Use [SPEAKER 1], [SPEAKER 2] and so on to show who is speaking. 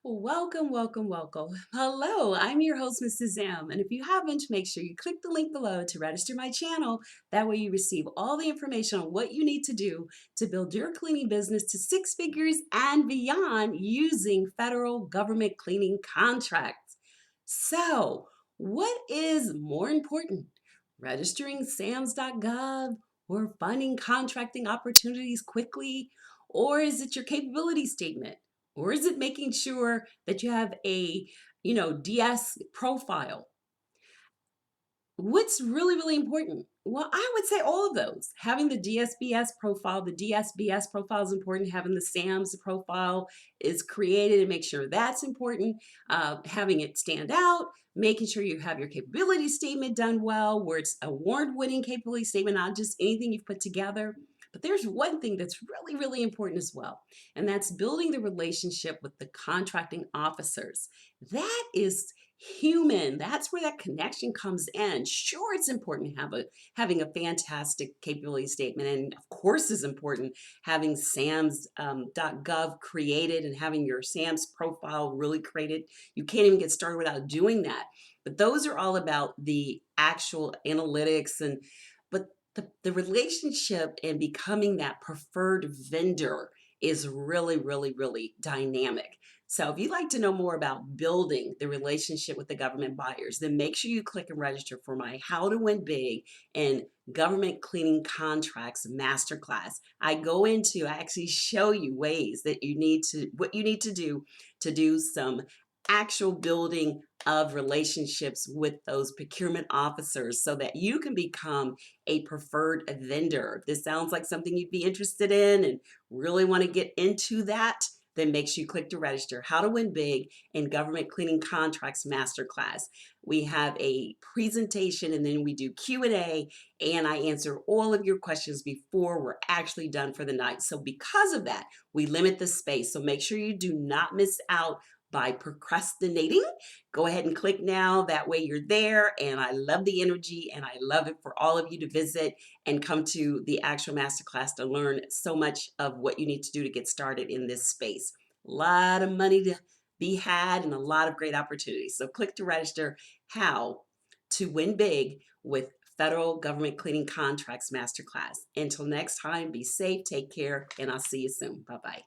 [SPEAKER 1] Welcome, welcome, welcome. Hello, I'm your host, Mrs. M. And if you haven't, make sure you click the link below to register my channel. That way you receive all the information on what you need to do to build your cleaning business to six figures and beyond using federal government cleaning contracts. So, what is more important? Registering SAMS.gov or finding contracting opportunities quickly? Or is it your capability statement? Or is it making sure that you have a, DS profile? What's really, really important? Well, I would say all of those. Having the DSBS profile is important. Having the SAMS profile is created and make sure that's important. Having it stand out, making sure you have your capability statement done well, where it's award-winning capability statement, not just anything you've put together. But there's one thing that's really, really important as well, and that's building the relationship with the contracting officers. That is human. That's where that connection comes in. Sure, it's important to have having a fantastic capability statement, and of course, is important having SAMS.gov created and having your SAMS profile really created. You can't even get started without doing that. But those are all about the actual analytics and but the relationship and becoming that preferred vendor is really, really, really dynamic. So if you'd like to know more about building the relationship with the government buyers, then make sure you click and register for my How to Win Big and Government Cleaning Contracts Masterclass. I actually show you ways that what you need to do some actual building of relationships with those procurement officers so that you can become a preferred vendor. If this sounds like something you'd be interested in and really want to get into that, then make sure you click to register. How to Win Big in Government Cleaning Contracts Masterclass. We have a presentation and then we do Q&A and I answer all of your questions before we're actually done for the night. So because of that, we limit the space. So make sure you do not miss out by procrastinating. Go ahead and click now. That way you're there. And I love the energy and I love it for all of you to visit and come to the actual masterclass to learn so much of what you need to do to get started in this space. A lot of money to be had and a lot of great opportunities. So click to register. How to Win Big with Federal Government Cleaning Contracts Masterclass. Until next time, be safe, take care, and I'll see you soon. Bye-bye.